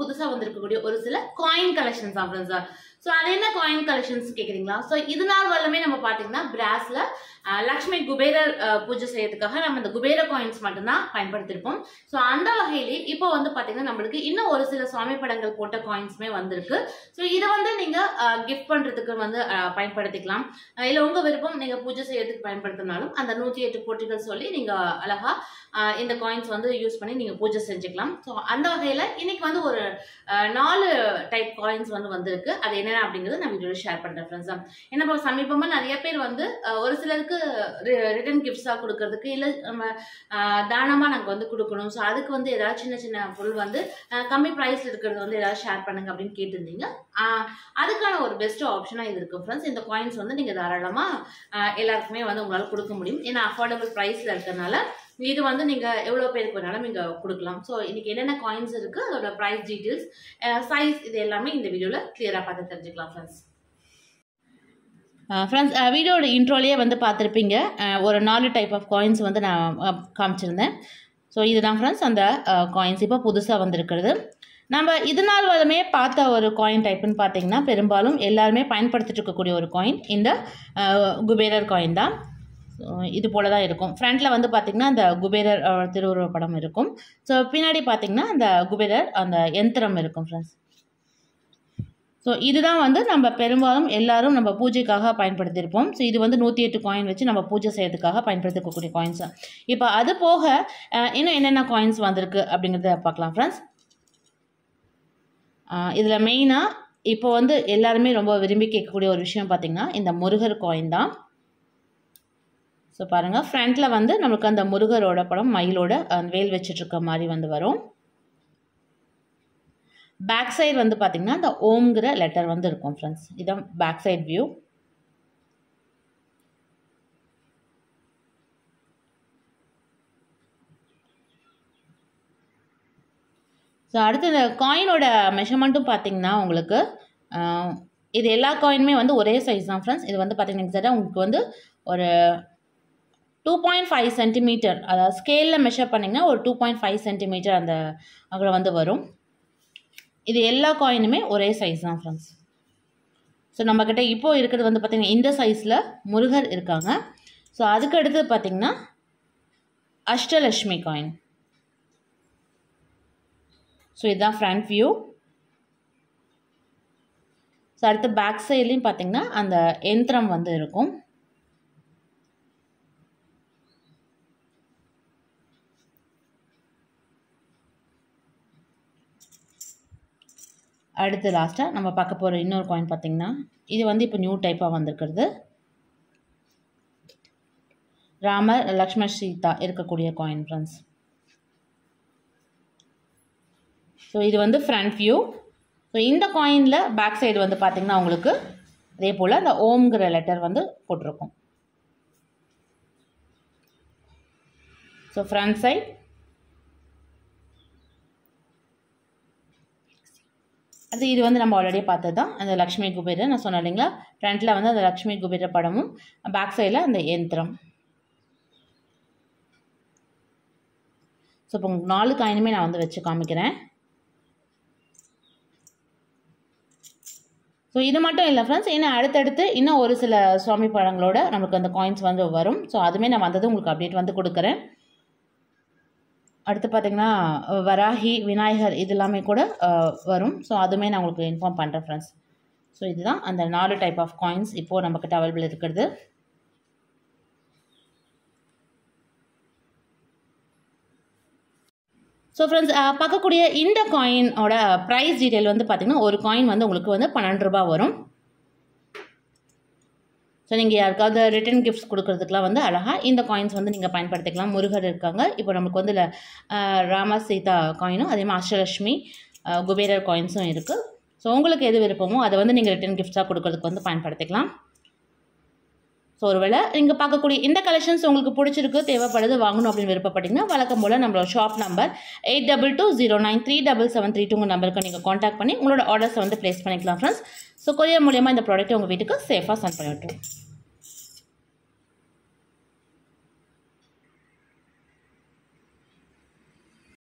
புதுசா வந்திருக்கக்கூடிய ஒரு சில காயின் கலெக்ஷன்ஸ் தான் ஃப்ரெண்ட்ஸ். ஸோ அது என்ன காயின் கலெக்ஷன்ஸ் கேட்குறீங்களா? ஸோ இது நாள் வரலுமே நம்ம பார்த்தீங்கன்னா பிராஸ்ல லக்ஷ்மி குபேரர் பூஜை செய்யறதுக்காக நம்ம இந்த குபேர காயின்ஸ் மட்டும்தான் பயன்படுத்திருப்போம். ஸோ அந்த வகையிலே இப்போ வந்து பார்த்தீங்கன்னா நம்மளுக்கு இன்னும் ஒரு சில சுவாமி படங்கள் போட்ட காயின்ஸுமே வந்திருக்கு. ஸோ இதை வந்து நீங்க கிஃப்ட் பண்றதுக்கு வந்து பயன்படுத்திக்கலாம். இல்லை உங்க விருப்பம் நீங்க பூஜை செய்யறதுக்கு பயன்படுத்தினாலும் அந்த 108 போட்டிகள் சொல்லி நீங்க அழகா இந்த காயின்ஸ் வந்து யூஸ் பண்ணி நீங்க பூஜை செஞ்சுக்கலாம். ஸோ அந்த வகையில இன்னைக்கு வந்து ஒரு 4 டைப் காயின்ஸ் வந்து வந்திருக்கு. அது என்ன அப்படிங்கறத நான் வீடியோல ஷேர் பண்றேன் ஃப்ரெண்ட்ஸ். ஏன்னா இப்போ சமீபமா நிறைய பேர் வந்து ஒரு சிலருக்கு ரிட்டர்ன் கிஃப்ட்ஸா கொடுக்கறதுக்கு இல்ல நம்ம தானமா நாங்க வந்து கொடுக்கணும். ஸோ அதுக்கு வந்து ஏதாவது சின்ன சின்ன பொருள் வந்து கம்மி பிரைஸ்ல இருக்கிறது வந்து ஏதாவது ஷேர் பண்ணுங்க அப்படின்னு கேட்டிருந்தீங்க. அதுக்கான ஒரு பெஸ்ட் ஆப்ஷனா இது இருக்கு ஃப்ரெண்ட்ஸ். இந்த காயின்ஸ் வந்து நீங்க தாராளமா எல்லாருக்குமே வந்து உங்களால கொடுக்க முடியும். ஏன்னா அஃபோர்டபுள் பிரைஸ்ல இருக்கறனால இது வந்து நீங்க எவ்வளவு பேருக்கு வேணாலும் நீங்க கொடுக்கலாம். ஸோ இன்னைக்கு என்னென்ன காயின்ஸ் இருக்கு, அதோட பிரைஸ் டீடைல்ஸ், சைஸ், இது எல்லாமே இந்த வீடியோல கிளியரா பார்த்து தெரிஞ்சுக்கலாம் ஃப்ரெண்ட்ஸ். ஃப்ரெண்ட்ஸ் வீடியோட இன்ட்ரோலேயே வந்து பார்த்துருப்பீங்க, ஒரு 4 டைப் ஆஃப் காயின்ஸ் வந்து நான் காமிச்சிருந்தேன். ஸோ இதுதான் ஃப்ரெண்ட்ஸ் அந்த காயின்ஸ் இப்போ புதுசாக வந்திருக்கிறது. நம்ம இது நாள் வரலுமே பார்த்த ஒரு காயின் டைப்புன்னு பார்த்தீங்கன்னா பெரும்பாலும் எல்லாருமே பயன்படுத்திட்டு இருக்கக்கூடிய ஒரு காயின் இந்த குபேரர் காயின் தான். இது போல தான் இருக்கும். ஃப்ரண்ட்டில் வந்து பார்த்திங்கன்னா அந்த குபேரர் திருவுருவ படம் இருக்கும். ஸோ பின்னாடி பார்த்திங்கன்னா அந்த குபேரர் அந்த யந்திரம் இருக்கும் ஃப்ரெண்ட்ஸ். ஸோ இதுதான் வந்து நம்ம பெரும்பாலும் எல்லாரும் நம்ம பூஜைக்காக பயன்படுத்தியிருப்போம். ஸோ இது வந்து 108 காயின் வச்சு நம்ம பூஜை செய்யறதுக்காக பயன்படுத்தக்கூடிய காயின்ஸ். இப்போ அது போக இன்னும் என்னென்ன காயின்ஸ் வந்திருக்கு அப்படிங்கிறத பார்க்கலாம் ஃப்ரெண்ட்ஸ். இதில் மெயினாக இப்போ வந்து எல்லாருமே ரொம்ப விரும்பி கேட்கக்கூடிய ஒரு விஷயம் பார்த்திங்கன்னா இந்த முருகர் காயின் தான். ஸோ பாருங்கள், ஃப்ரண்ட்டில் வந்து நம்மளுக்கு அந்த முருகரோட படம் மயிலோட வேல் வச்சுட்ருக்க மாதிரி வந்து வரும். பேக் சைடு வந்து பார்த்திங்கன்னா அந்த ஓம்ங்கிற லெட்டர் வந்து இருக்கும் ஃப்ரெண்ட்ஸ். இதுதான் பேக் சைட் வியூ. ஸோ அடுத்து இந்த காயினோட மெஷர்மெண்ட்டும் பார்த்திங்கன்னா உங்களுக்கு இது எல்லா காயினுமே வந்து ஒரே சைஸ் தான் ஃப்ரெண்ட்ஸ். இது வந்து பார்த்திங்கன்னா எக்ஸாக்டாக உங்களுக்கு வந்து ஒரு 2.5 சென்டிமீட்டர், அதாவது ஸ்கேலில் மெஷர் பண்ணிங்கன்னா ஒரு 2.5 சென்டிமீட்டர் அந்த அகலம் வந்து வரும். இது எல்லா காயினுமே ஒரே சைஸ் தான் ஃப்ரெண்ட்ஸ். ஸோ நம்மக்கிட்ட இப்போது இருக்கிறது வந்து பார்த்திங்கன்னா இந்த சைஸில் முருகர் இருக்காங்க. ஸோ அதுக்கு அடுத்து பார்த்திங்கன்னா அஷ்டலக்ஷ்மி காயின். ஸோ இதுதான் ஃப்ரண்ட் வியூ. ஸோ அடுத்து பேக் சைட்லேயும் பார்த்திங்கன்னா அந்த யந்திரம் வந்து இருக்கும். அடுத்து லாஸ்ட்டாக நம்ம பார்க்க போகிற இன்னொரு காயின் பார்த்திங்கன்னா இது வந்து இப்போ நியூ டைப்பாக வந்திருக்கிறது. ராமர் லக்ஷ்மண் சீதா இருக்கக்கூடிய காயின் ஃப்ரெண்ட்ஸ். ஸோ இது வந்து ஃப்ரண்ட் வியூ. ஸோ இந்த காயினில் பேக் சைடு வந்து பார்த்திங்கன்னா உங்களுக்கு அதே போல் அந்த ஓம்ங்கிற லெட்டர் வந்து போட்டிருக்கும். ஸோ ஃப்ரண்ட் சைட், அது இது வந்து நம்ம ஆல்ரெடி பார்த்தது தான் அந்த லக்ஷ்மி குபேரர். நான் சொன்னேன் இல்லைங்களா, ஃப்ரண்ட்டில் வந்து அந்த லக்ஷ்மி குபேரர் படமும் பேக் சைடில் அந்த யந்திரம். ஸோ இப்போ 4 காயினுமே நான் வந்து வச்சு காமிக்கிறேன். ஸோ இது மட்டும் இல்லை ஃப்ரெண்ட்ஸ், ஏன்னா அடுத்தடுத்து இன்னும் ஒரு சில சுவாமி படங்களோட நமக்கு அந்த காயின்ஸ் வந்து வரும். ஸோ அதுவுமே நான் வந்தது உங்களுக்கு அப்டேட் வந்து கொடுக்குறேன். அடுத்து பார்த்திங்கன்னா வராகி, விநாயகர் இது எல்லாமே கூட வரும். ஸோ அதுவுமே நான் உங்களுக்கு இன்ஃபார்ம் பண்ணுறேன் ஃப்ரெண்ட்ஸ். ஸோ இதுதான் அந்த 4 டைப் ஆஃப் காயின்ஸ் இப்போது நம்மக்கிட்ட அவைலபிள் இருக்கிறது. ஸோ ஃப்ரெண்ட்ஸ் பார்க்கக்கூடிய இந்த காயினோட ப்ரைஸ் டீட்டெயில் வந்து பார்த்திங்கன்னா ஒரு காயின் வந்து உங்களுக்கு வந்து 12 ரூபா வரும். ஸோ நீங்கள் யாருக்காவது ரிட்டன் கிஃப்ட்ஸ் கொடுக்கறதுக்குலாம் வந்து அழகாக இந்த காயின்ஸ் வந்து நீங்கள் பயன்படுத்திக்கலாம். முருகர் இருக்காங்க, இப்போ நமக்கு வந்து ராம சீதா காயினும் அதே மாதிரி அஷ்டலக்ஷ்மி குபேரர் காயின்ஸும் இருக்குது. ஸோ உங்களுக்கு எது விருப்பமோ அதை வந்து நீங்கள் ரிட்டன் கிஃப்ட்ஸாக கொடுக்கறதுக்கு வந்து பயன்படுத்திக்கலாம். ஸோ ஒருவேளை நீங்கள் பார்க்கக்கூடிய இந்த கலெக்ஷன்ஸ் உங்களுக்கு பிடிச்சிருக்கு, தேவைப்படுது, வாங்கணும் அப்படின்னு விருப்பப்பட்டீங்கன்னா வழக்கம் போல் நம்மளோட ஷாப் நம்பர் 8220937732 நம்பருக்கு நீங்கள் காண்டாக்ட் பண்ணி உங்களோட ஆர்டர்ஸை வந்து ப்ளேஸ் பண்ணிக்கலாம் ஃப்ரெண்ட்ஸ். ஸோ கொரியர் மூலியமாக இந்த ப்ராடக்ட்டை உங்கள் வீட்டுக்கு சேஃபாக சென்ட் பண்ணிவிட்டுருவோம்.